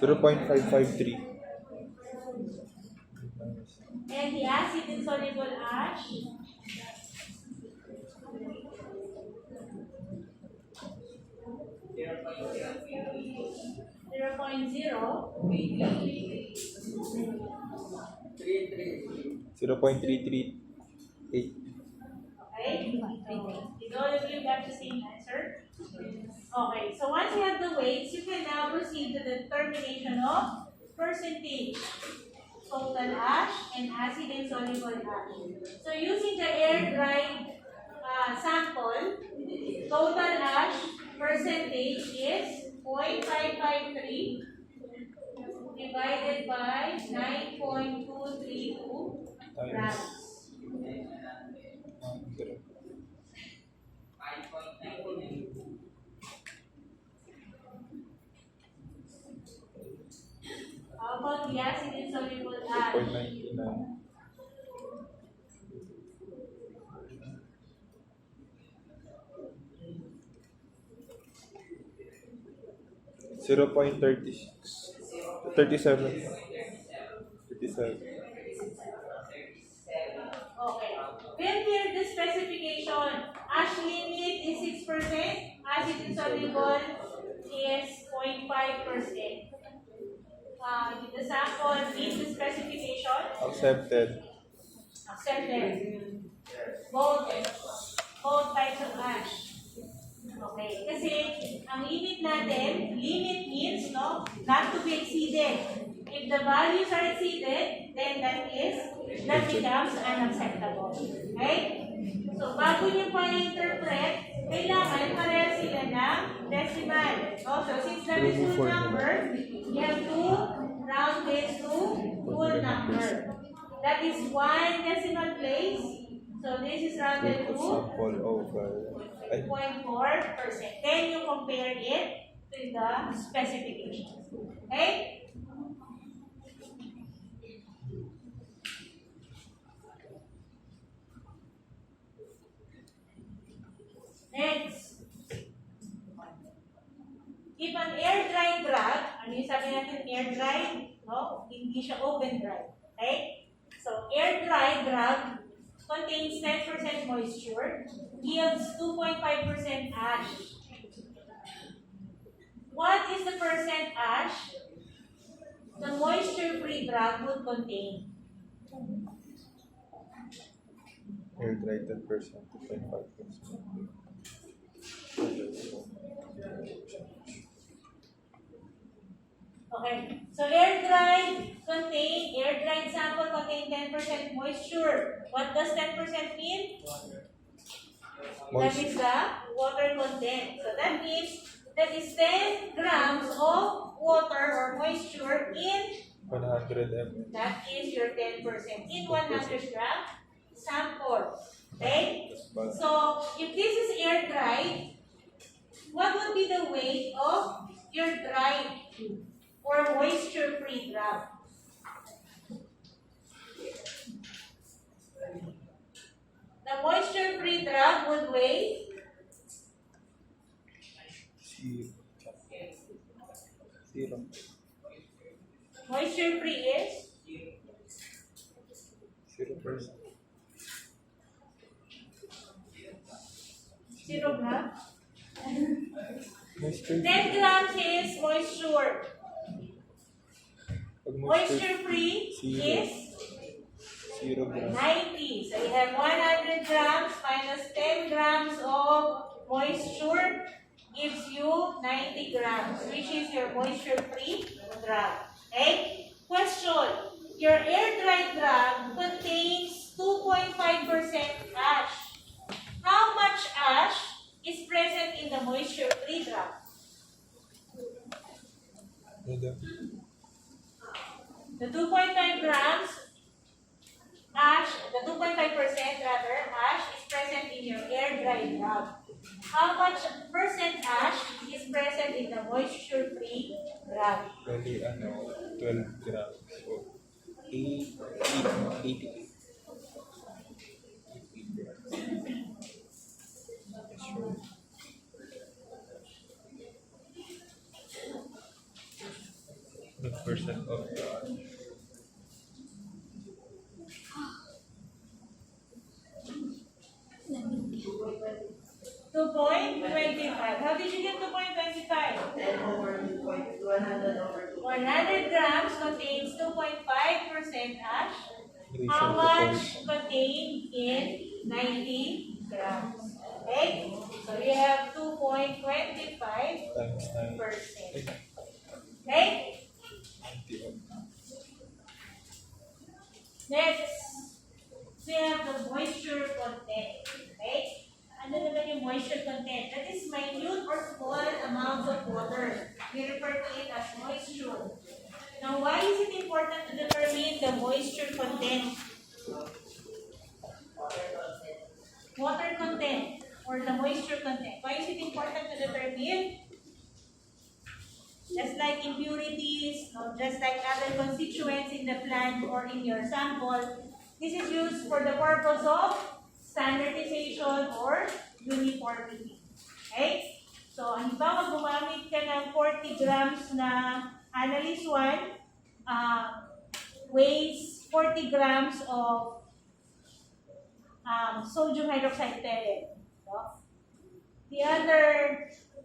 S3: 0.553.
S1: And the acid insoluble ash,
S3: 0.338.
S1: okay? Did all of you got the same answer? Okay, so once you have the weights, you can now proceed to the determination of percentage, total ash, and acid insoluble ash. So using the air-dried sample, total ash percentage is 0.553 divided by 9.232 grams. How about the acid insoluble ash?
S3: 0.99. 0.36. 37. 37.
S1: Okay. Then here the specification. Ash limit is 6%. Acid insoluble is 0.5%. Did the sample meet the specification?
S3: Accepted.
S1: Accepted. Both types of ash. Okay. Kasi ang limit natin, limit means no, not to be exceeded. If the values are exceeded, then that becomes unacceptable. Okay? So, bago nyo pa interpret, kailangan pareha sila ng decimal. Also, since that is full number, you have to round this to full number. That is one decimal place. So, this is rounded to 0.4%. Then you compare it to the specification. Okay? Next. If an air-dried drug, ano yung sabi natin air-dried? No? Hindi siya oven-dried. Okay? So, air-dried drug contains 10% moisture, yields 2.5% ash. What is the percent ash the moisture-free drug would contain?
S3: Air-dried 10%, 2.5%.
S1: Okay, so air-dried sample contain 10% moisture. What does 10% mean? That is the water content. So that means that is 10 grams of water or moisture in
S3: 100 ml.
S1: that is your 10% in 100 gram sample. Okay? So if this is air-dried, what would be the weight of your dried or moisture-free drug? The moisture-free drug would weigh
S3: 0.
S1: moisture-free is
S3: 0%.
S1: 0 grams.
S3: Moisture.
S1: 10 grams is moisture.
S3: Pag
S1: Moisture-free
S3: Zero.
S1: is
S3: 0 grams.
S1: 90. So you have 100 grams minus 10 grams of moisture gives you 90 grams, which is your moisture-free drug. Okay? Question. Your air-dried drug contains 2.5% ash. How much ash is present in the moisture-free drug? The 2.5 grams ash, the 2.5% rather, ash is present in your air-dried drug. How much percent ash is present in the moisture-free drug?
S3: Bali, 12 grams. So, 80 grams. Sure. The percent of the
S1: 2.25. How did you get 2.25? 100 grams contains 2.5% ash. How much contained in 90 grams? Okay? So you have 2.25%.
S3: times 9.
S1: Okay?
S3: 90.
S1: Next, we have the moisture content. Okay? Ano naman yung moisture content? That is minute or small amounts of water. We refer to it as moisture. Now, why is it important to determine the moisture content? Water content or the moisture content. Why is it important to determine? Just like impurities, no, just like other constituents in the plant or in your sample, this is used for the purpose of standardization or uniformity. Okay? So, halimbawa gumamit ka ng 40 grams na analyze 1, weighs 40 grams of sodium hydroxide pellet. So, the other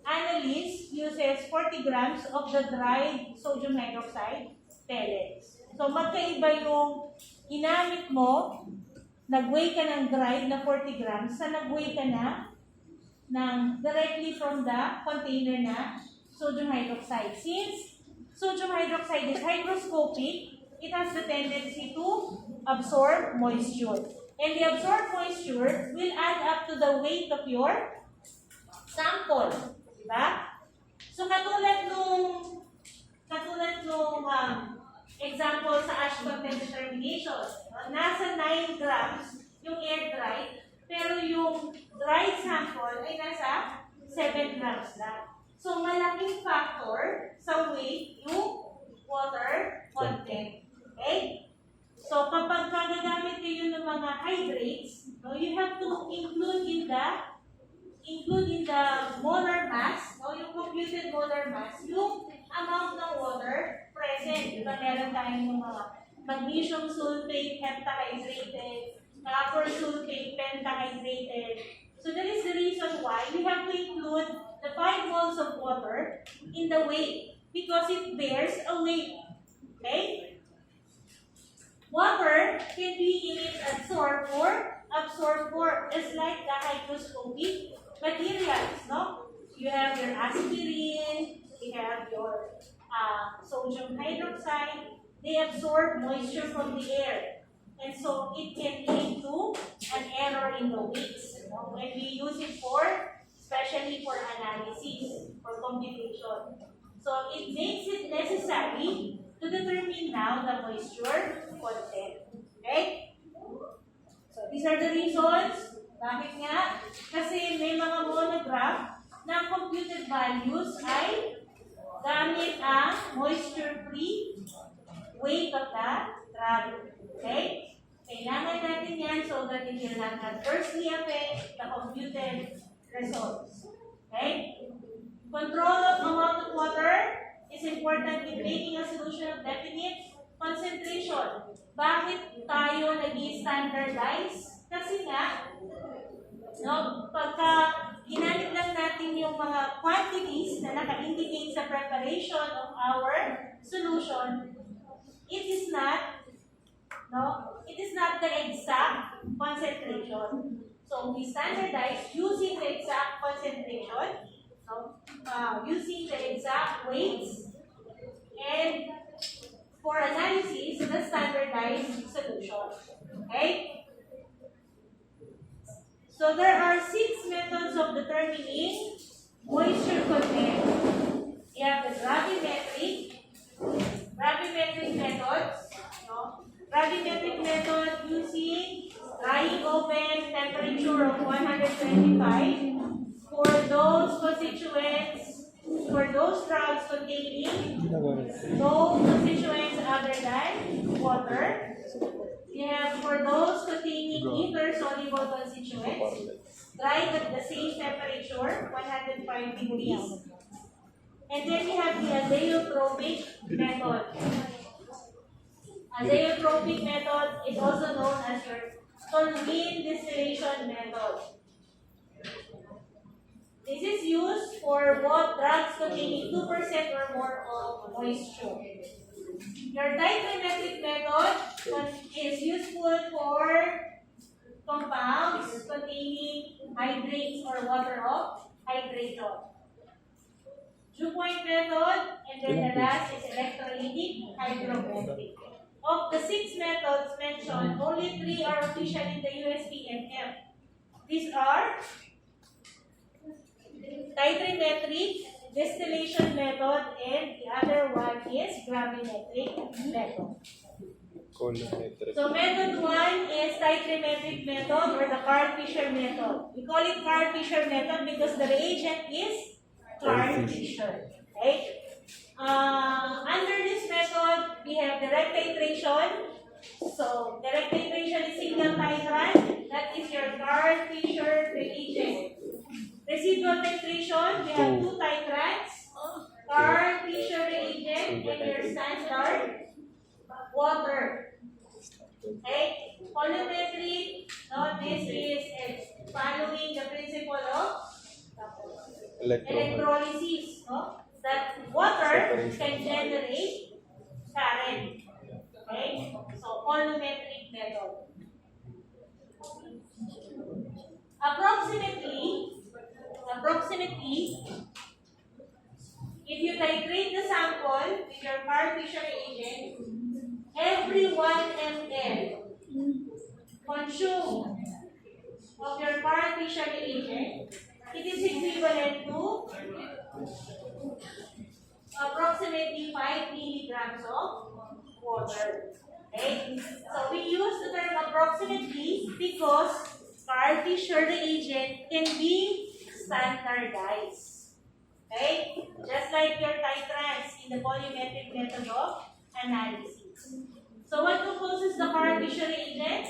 S1: analyst uses 40 grams of the dried sodium hydroxide pellets. So, magkaiba yung ginamit mo, nag-weigh ka ng dried na 40 grams, sa nag-weigh ka na ng directly from the container na sodium hydroxide. Since sodium hydroxide is hygroscopic, it has the tendency to absorb moisture. And the absorbed moisture will add up to the weight of your sample. Diba? So, katulad nung example sa ash content determination, nasa 9 grams yung air dried, pero yung dried sample ay nasa 7 grams na. So, malaking factor sa weight yung water content. Okay? So, kapag gagamit kayo ng mga hydrates, no, you have to include in the molar mass, no, yung computed molar mass, yung amount ng water present. Diba, meron tayong mga magnesium sulfate, heptahydrated, copper sulfate, pentahydrated. So that is the reason why we have to include the 5 moles of water in the weight because it bears a weight. Okay? Water can be in its absorbed form, just like the hygroscopic materials, no? You have your aspirin, you have your sodium hydroxide. They absorb moisture from the air, and so it can lead to an error in the weights. You know, when we use it especially for analysis, for computation. So it makes it necessary to determine now the moisture content. Okay? So these are the reasons. Bakit nga? Kasi may mga monograph na computed values ay gamit ang moisture-free weight of the drug. Okay? Kailangan natin yan so that it will not adversely affect the computed results. Okay? Control of amount of water is important in making a solution of definite concentration. Bakit tayo nag-standardize? Kasi nga, no, pagka ginamit lang natin yung mga quantities na naka-indicate sa preparation of our solution, it is not the exact concentration. So we standardize using the exact concentration, using the exact weights, and for analysis, the standardized solution. Okay? So there are 6 methods of determining moisture content. We have the gravimetric methods. No? Gravimetric method using drying oven temperature of 125 for those constituents, for those drugs containing no constituents other than water. We have for those containing ether soluble constituents, dried at the same temperature, 105 degrees. And then we have the azeotropic method. Azeotropic method is also known as your toluene distillation method. This is used for both drugs containing 2% or more of moisture. Your dichromatic method is useful for compounds containing hydrates or water of hydration. Dew-point method, and then the last is electrolytic hygrometric. Of the 6 methods mentioned, only 3 are official in the USPMF. These are titrimetric, distillation method, and the other one is gravimetric method. So method 1 is titrimetric method or the Carl-Fisher method. We call it Carl-Fisher method because the reagent is Carl-Fisher. Okay? Under this method, we have direct titration. So direct titration is single titrant. That is your Carl-Fisher reagent. Residual titration, we have 2 titrants. Carl-Fisher reagent and your standard water. Okay? Volumetric, no, this is following the principle of electrolysis, no? That water can generate current. Okay? So, volumetric method. Approximately, if you titrate the sample with your Carl-Fisher reagent, every 1 ml consumed of your Carl-Fisher reagent, it is equivalent to approximately 5 milligrams of water. Okay? So we use the term approximately because Carl-Fisher reagent can be standardized. Okay? Just like your titrants in the volumetric method of analysis. So what composes the Carl-Fisher reagent?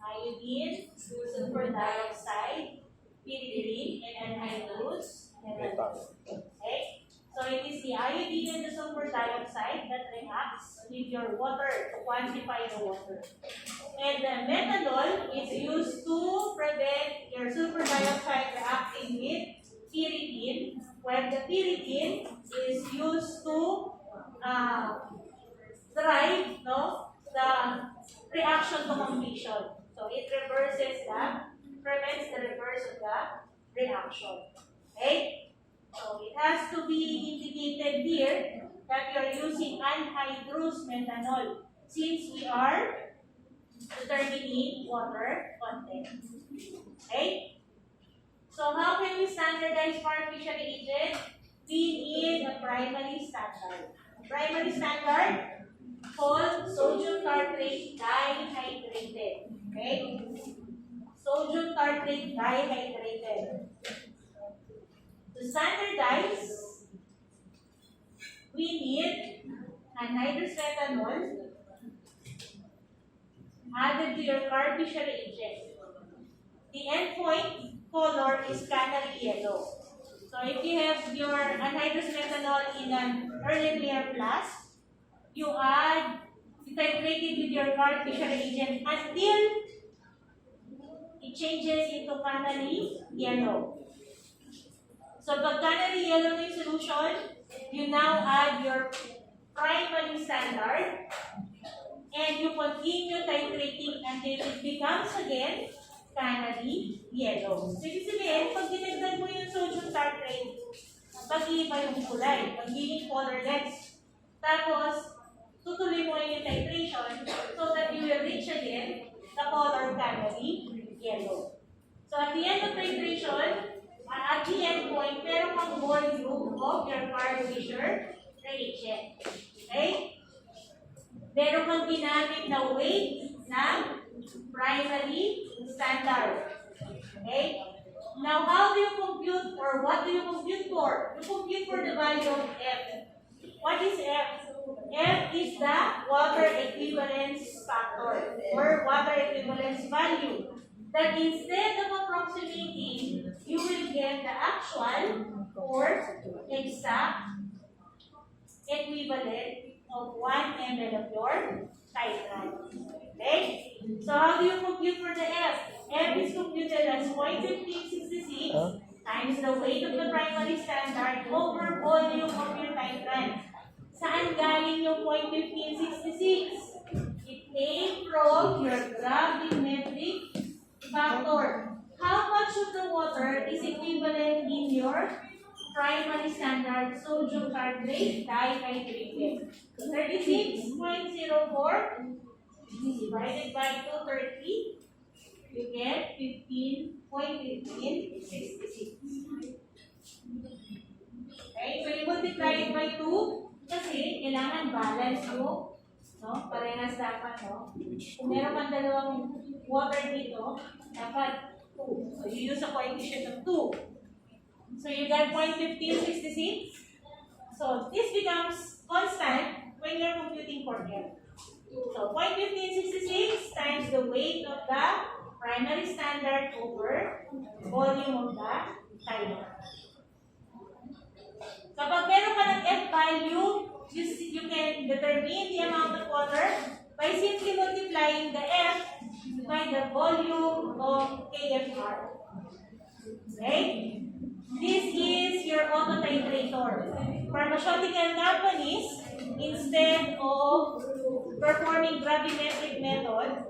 S1: Iodine, sulfur dioxide, pyridine, and anhydrous methanol. Okay? So it is the iodine and the sulfur dioxide that reacts with your water to quantify the water. And the methanol is used to prevent your sulfur dioxide reacting with pyridine, where the pyridine is used to drive the reaction to completion. So it prevents the reverse of the reaction. Okay? So it has to be indicated here that we are using anhydrous methanol since we are determining water content. Okay? So how can we standardize Carl-Fisher reagent? We need a primary standard. Primary standard called sodium tartrate dihydrated. Okay? Sodium tartrate dihydrated. To standardize, we need anhydrous methanol added to your Carl-Fisher reagent. The endpoint color is canary yellow. So if you have your anhydrous methanol in an earthenware flask, you titrate it with your Carl-Fisher reagent until it changes into canary yellow. So pag canary yellow na yung solution, you now add your primary standard and you continue titrating until it becomes again canary yellow. So ibig sabihin, pag dinagdag mo yung sodium tartrate, pag-iiba yung kulay, magiging colorless. Tapos, tutuloy mo yung titration so that you will reach again the color canary yellow. So at the end of titration, at the end point, meron kang volume of your Carl-Fisher reagent. Okay? Meron kang ginamit na weight na primary standard. Okay? Now, how do you compute or what do you compute for? You compute for the value of F. What is F? F is the water equivalence factor or water equivalence value. That instead of approximating, you will get the actual or exact equivalent of 1 ml of your titrant. Okay? So how do you compute for the F? F is computed as 0.1566 times the weight of the primary standard over volume of your titrant. Saan galing yung 0.1566? It came from your gravimetric factor. How much of the water is equivalent in your primary standard sodium carbonate dihydrogen? 36.04 divided by 230, you get 15.1566. Okay, so you multiply it by 2 kasi kailangan balance mo, no? Parehas dapat, no? Kung meron kang dalawang water dito, dapat 2. So you use a coefficient of 2. So you got 0.1566. So this becomes constant when you're computing for F. So 0.1566 times the weight of the primary standard over volume of the timer. Kapag meron ka ng F value, you can determine the amount of water by simply multiplying the F by the volume of KFR. Okay? This is your auto-titrator. Pharmaceutical companies, instead of performing gravimetric method,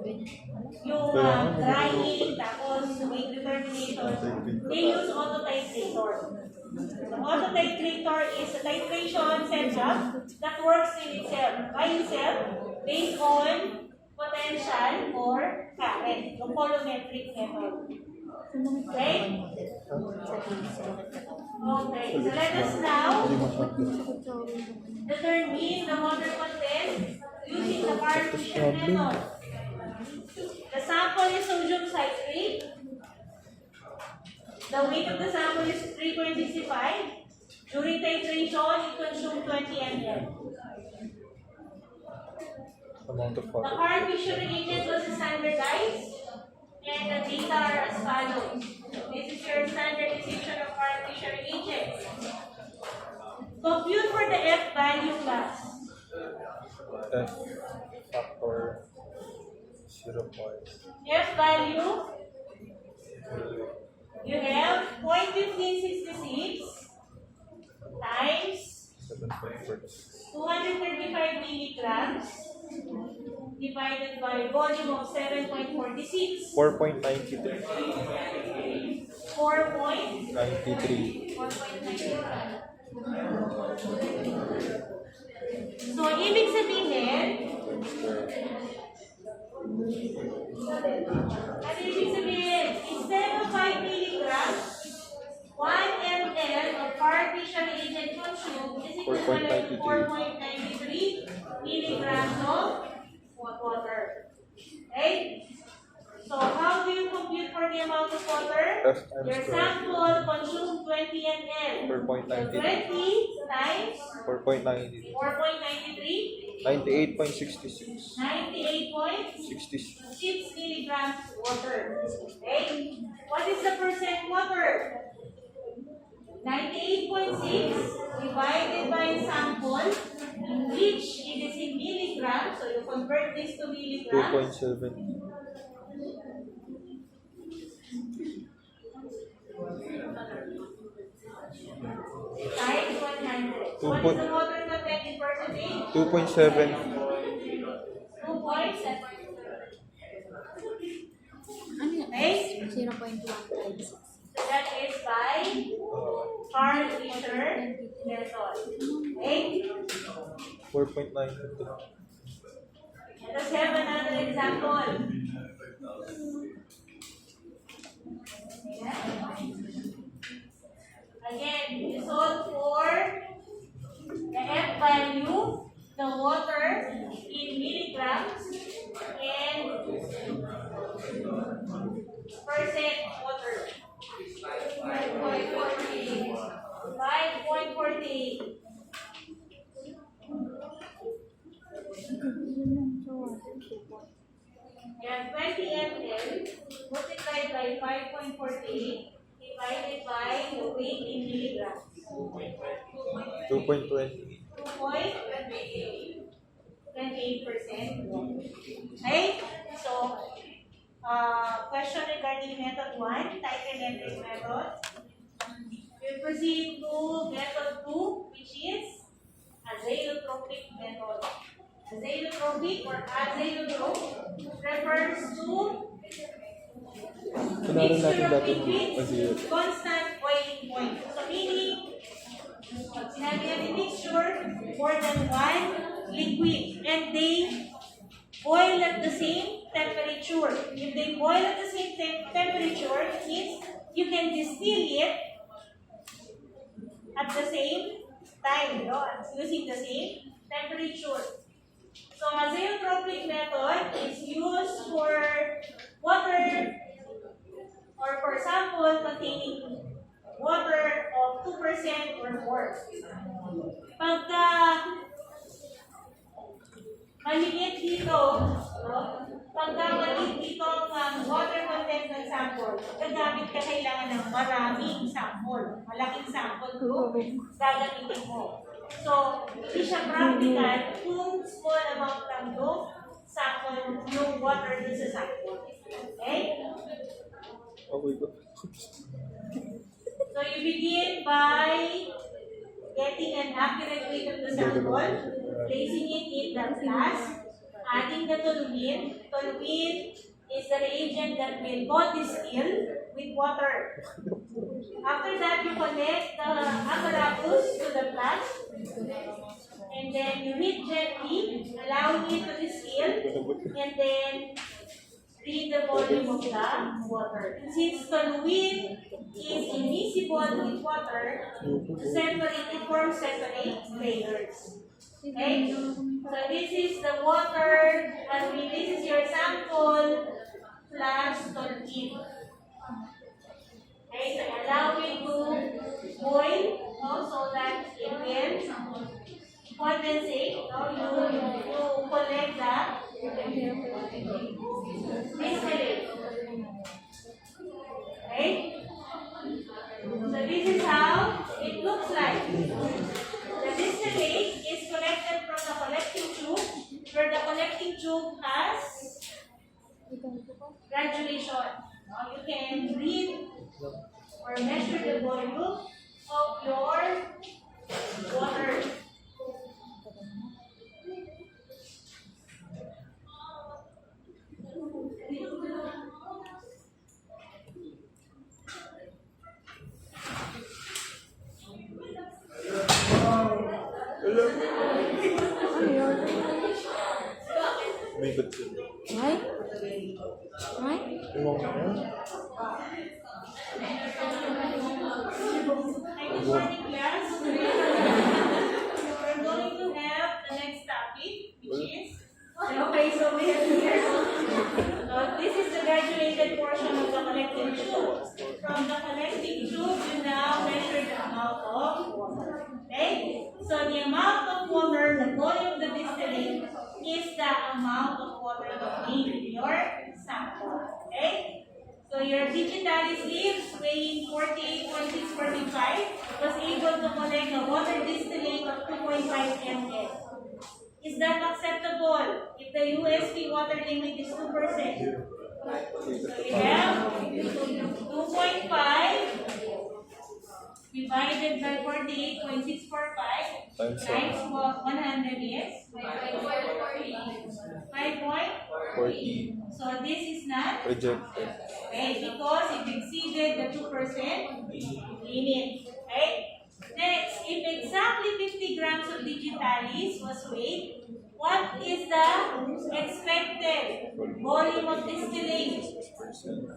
S1: yung drying, tapos weight determination, they use auto-titrator. The auto-titrator is a titration setup that works in itself, by itself, based on potential or current, the volumetric method. Okay? Okay, so let us now determine the water content using the partition method. The sample is sodium citrate. The weight of the sample is 3.65. During titration, it consumed 20 ml. The current fission reagent was standardized, and the data are as follows. This is your standardization of current fission reagents. Compute for the F value class.
S3: F factor 0.
S1: F value, you have 0.1566 times 235 milligrams divided by volume of 7.46.
S3: 4.93.
S1: 4.93. So, ibig sabihin, instead of 5 milligrams, 1 ml of partition agent consumed is equivalent to 4.93 milligrams of water. Okay? So, how do you compute for the amount of water? Your sample consumed 20 ml. 4.93. So 20 times 4.93.
S3: 98.66.
S1: 98.66 milligrams water. Okay? What is the percent water? 98.6 divided by sample, in which it is in milligrams. So you convert this to milligrams.
S3: 2.7.
S1: Times 100. So what is the water content in percentage?
S3: 2.7.
S1: 2.7. Okay?
S2: 0.1.
S1: So that is by Carl Fisher method. Okay?
S3: 4.9.
S1: Let us have another example. Again, you solve for the F value, the water in milligrams, and percent water. 5.48. 5.48. You have 20 ml multiplied by 5.48 divided by the weight in milligrams.
S3: 2.20.
S1: 2.28%. Okay? So, question regarding method 1, titrimetric method. We proceed to method 2, which is azeotropic method. Azeotropic or azeotrope refers to
S3: Kinarin natin
S1: mixture of
S3: dati
S1: liquids,
S3: azeo.
S1: constant boiling point. So meaning, pag sinabi natin mixture, more than one liquid. And they boil at the same temperature. If they boil at the same temperature, it means you can distill it at the same time, no? Using the same temperature. So azeotropic method is used for water or for sample containing water of 2% or more. Pagka maliit dito, no? Pagka maliit dito ang water content ng sample, gagamit ka kailangan ng maraming sample. Malaking sample group, gagamitin mo. So, hindi siya practical kung small amount lang yung sample, yung water dun sa sample. Okay?
S3: Okay ba?
S1: So, you begin by getting an accurate weight of the sample, placing it in the flask, adding the toluene. Toluene is the reagent that will co-distill with water. After that, you connect the apparatus to the flask, and then you heat gently, allowing it to distill, and then read the volume of the water. Since toluene is immiscible with water, it forms separate layers. Okay? So this is the water, this is your sample plus toluene. Okay, so allow it to boil, so that it will condensate. You collect the distillate. Okay? So this is how it looks like. The distillate is collected from the collecting tube, where the collecting tube has graduation. Now you can read or measure the volume of your water.
S3: May ba't yun?
S2: Ay? Ay?
S3: Ewan ko yan.
S1: Good morning, class. We're going to have the next topic, which is okay. So we have here. This is the graduated portion of the collecting tube. From the collecting tube, you now measure the amount of water. Okay. So the amount of water, the volume of the distillate, is the amount of water contained in your sample. Okay. So your digitalis leaves weighing 48.645 was able to collect a water distillate of 2.5 ml. Is that acceptable if the USP water limit is 2%? So we have 2.5 divided by 48.645
S3: Times
S1: times 100 is 5.40.
S3: 40.
S1: So this is not
S3: Rejected.
S1: okay, because it exceeded the 2% limit. Okay? Next, if exactly 50 grams of digitalis was weighed, what is the expected volume of distillate?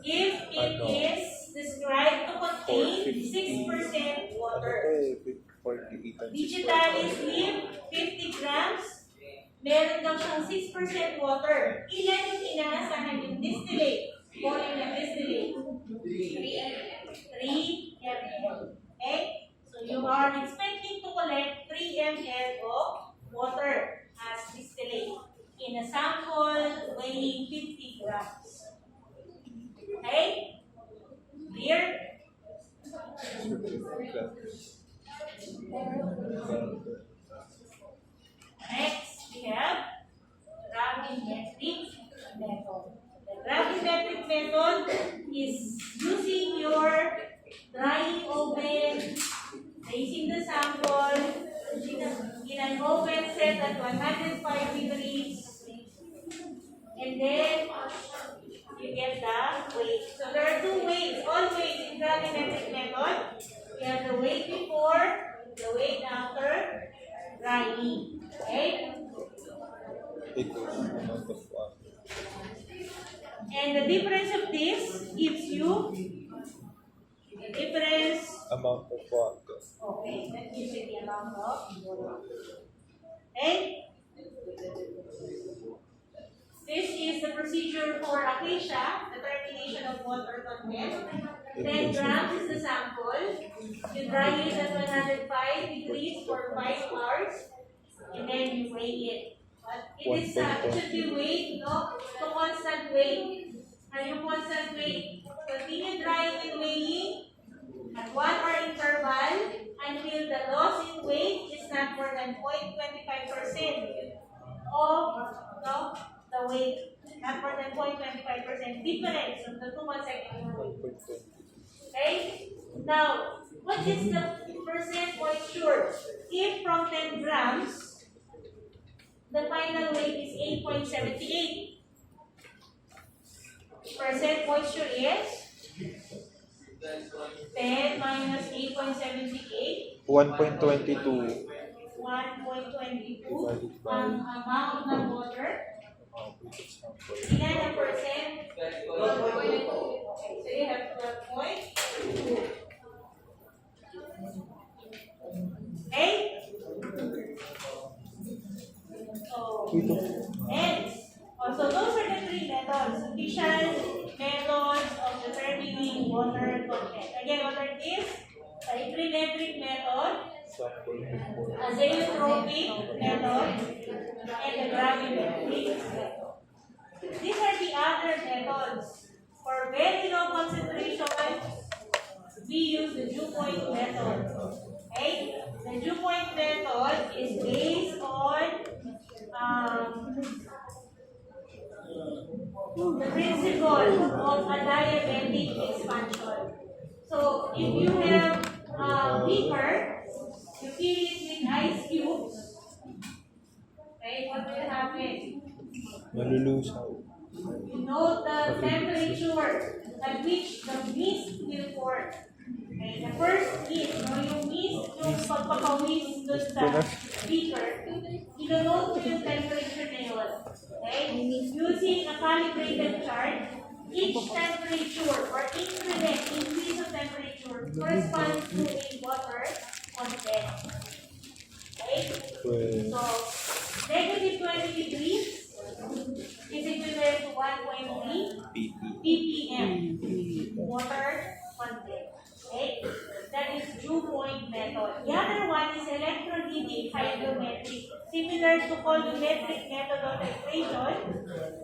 S1: If it is described to contain 6% water.
S3: 48 times
S1: Digitalis leaf, 50 grams. Meron daw siyang 6% water. Ilan yung inaasahan yung distillate? Volume ng distillate? 3 ml. Okay? So you are expecting to collect 3 ml of water as distillate in a sample weighing 50 grams. Okay? Clear? set at 105 degrees. And then you get the weight. So there are two weights, all weights in gravimetric method. We have the weight before, the weight after drying. Okay?
S3: Equals amount of water.
S1: And the difference of this gives you the difference.
S3: Amount of water.
S1: Okay, that gives you the amount of water. Okay? This is the procedure for acacia, the determination of water content. 10 grams is the sample. You dry it at 105 degrees for 5 hours, and then you weigh it. But it should be weighed, to constant weight. And yung constant weight, continue drying and weighing at 1 hour interval until the loss in weight is not more than 0.25% of the weight, not more than 0.25% difference of the two consecutive weights. Okay? Now, what is the percent moisture? If from 10 grams, the final weight is 8.78. Percent moisture is 10 minus 8.78.
S3: 1.22.
S1: 1.22 ang amount ng water. Ilan ang percent? 12.2. So you have 12.2. Okay? And also those are the three methods. Official methods of determining water content. Again, what are these? The trimetric method, azeotropic method, and the gravimetric method. These are the other methods. For very low concentration, we use the dew point method. Okay? The dew point method is based on the principle of a diabetic expansion. So if you have a beaker, you fill it with ice cubes. Okay, what will happen?
S3: Malulusaw.
S1: You know the temperature at which the mist will form. Okay, the first mist, yung mist, yung pagpapawis doon sa beaker, ilo-note mo yung temperature na yun. Okay? Using a calibrated chart, each temperature or increase of temperature corresponds to a water content. Okay? So, negative 20 degrees is equivalent to 1.3 ppm water content. Okay? That is dew point method. The other one is electrolytic hydrometric. Similar to colorimetric method of equation,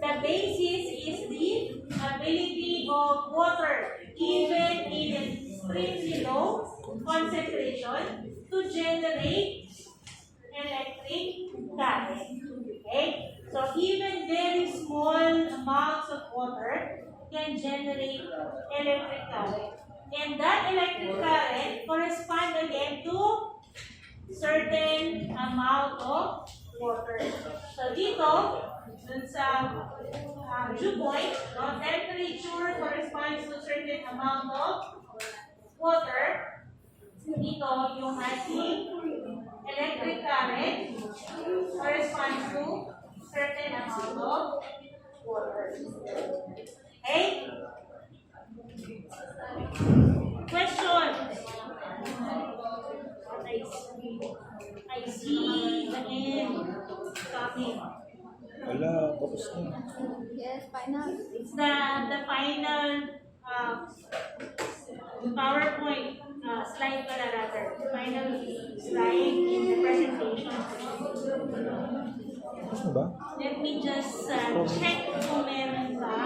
S1: the basis is the ability of water, even in extremely low concentration, to generate electric current. Okay? So even very small amounts of water can generate electric current. And that electric current corresponds again to certain amount of water. So dito, dun sa dew point, temperature corresponds to certain amount of water. Dito, yung ating electric current corresponds to certain amount of water. Okay? Question. I see the end coming.
S3: Wala, tapos na.
S2: Yes, final.
S1: It's the final PowerPoint slide pala rather. Final slide in the presentation.
S3: Ano ba?
S1: Let me just check kung meron pa.